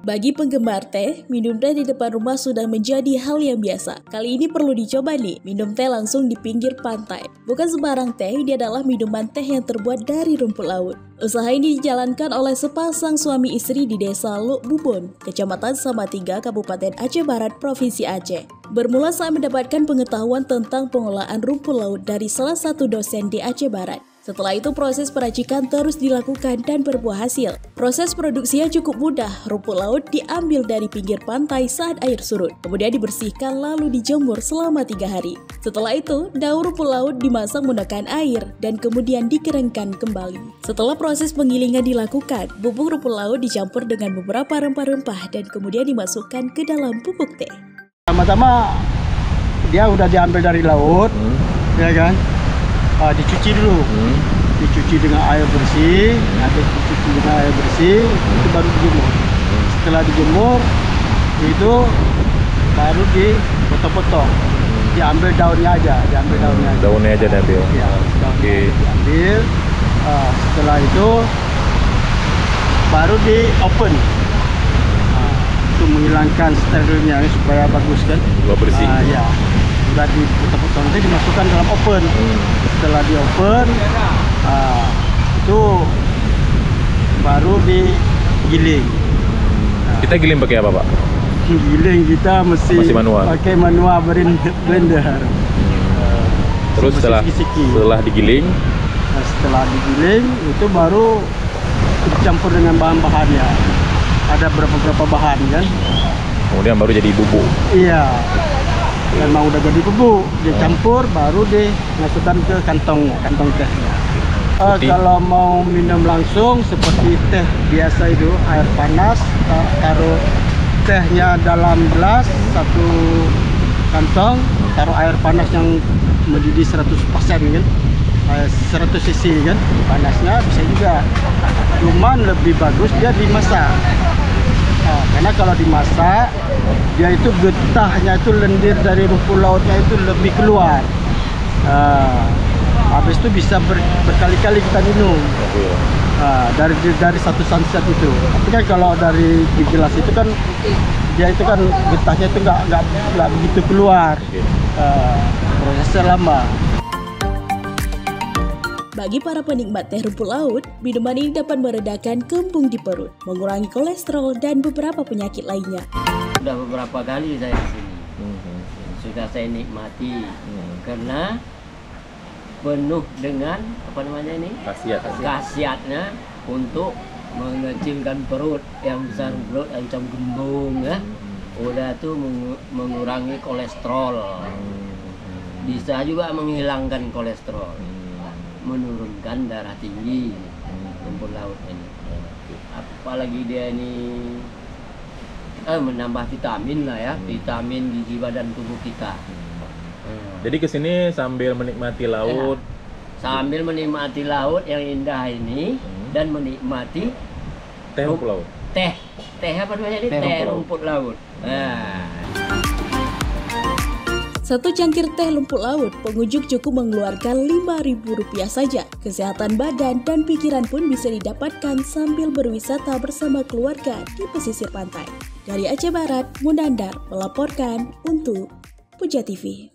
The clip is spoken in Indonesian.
Bagi penggemar teh, minum teh di depan rumah sudah menjadi hal yang biasa. Kali ini perlu dicoba nih, minum teh langsung di pinggir pantai. Bukan sembarang teh, ini adalah minuman teh yang terbuat dari rumput laut. Usaha ini dijalankan oleh sepasang suami istri di Desa Luk Bubon, Kecamatan Salatiga, Kabupaten Aceh Barat, Provinsi Aceh. Bermula saat mendapatkan pengetahuan tentang pengolahan rumput laut dari salah satu dosen di Aceh Barat. Setelah itu proses peracikan terus dilakukan dan berbuah hasil. Proses produksinya cukup mudah, rumput laut diambil dari pinggir pantai saat air surut. Kemudian dibersihkan lalu dijemur selama 3 hari. Setelah itu, daun rumput laut dimasak menggunakan air dan kemudian dikeringkan kembali. Setelah proses penggilingan dilakukan, bubuk rumput laut dicampur dengan beberapa rempah-rempah dan kemudian dimasukkan ke dalam bubuk teh. Pertama-tama dia udah diambil dari laut, ya kan? Dicuci dulu, dicuci dengan air bersih, dicuci dengan air bersih, itu baru dijemur. Setelah dijemur, itu baru dipotong-potong, diambil daunnya aja, Daunnya aja diambil. Ya, daunnya diambil. Setelah itu baru di open, untuk menghilangkan sterilnya supaya bagus kan? Bersih. Ya. Sudah dipotong-potong itu dimasukkan dalam oven. Setelah di oven, itu baru digiling. Kita giling pakai apa, Pak? Giling kita masih manual. Pakai manual blender. Terus setelah digiling, setelah digiling itu baru dicampur dengan bahan-bahannya. Ada berapa bahan kan? Kemudian baru jadi bubuk. Iya. Memang udah jadi bubuk, dia campur baru dimasukkan ke kantong tehnya. Kalau mau minum langsung seperti teh biasa itu, air panas, taruh tehnya dalam gelas, satu kantong, taruh air panas yang mendidih 100% kan, 100 cc kan, panasnya bisa juga. Cuman lebih bagus dia dimasak. Karena kalau dimasak, dia itu getahnya itu lendir dari rumput lautnya itu lebih keluar. Habis itu bisa berkali-kali kita minum. Dari satu sunset itu. Tapi kan kalau dari di gelas itu kan dia itu kan getahnya itu nggak begitu keluar. Prosesnya lama. Bagi para penikmat teh rumput laut, minuman ini dapat meredakan kembung di perut, mengurangi kolesterol dan beberapa penyakit lainnya. Sudah beberapa kali saya di sini, sudah saya nikmati karena penuh dengan khasiatnya untuk mengecilkan perut yang besar, perut yang gembung ya. Udah tuh mengurangi kolesterol, bisa juga menghilangkan kolesterol, menurunkan darah tinggi rumput laut ini. Apalagi dia ini menambah vitamin lah ya, vitamin gizi badan tubuh kita. Jadi kesini sambil menikmati laut, sambil menikmati laut yang indah ini dan menikmati teh rumput laut. Teh apa namanya ini? Teh rumput laut. Satu cangkir teh rumput laut, pengunjung cukup mengeluarkan Rp5.000 saja. Kesehatan badan dan pikiran pun bisa didapatkan sambil berwisata bersama keluarga di pesisir pantai. Dari Aceh Barat, Munandar melaporkan untuk Puja TV.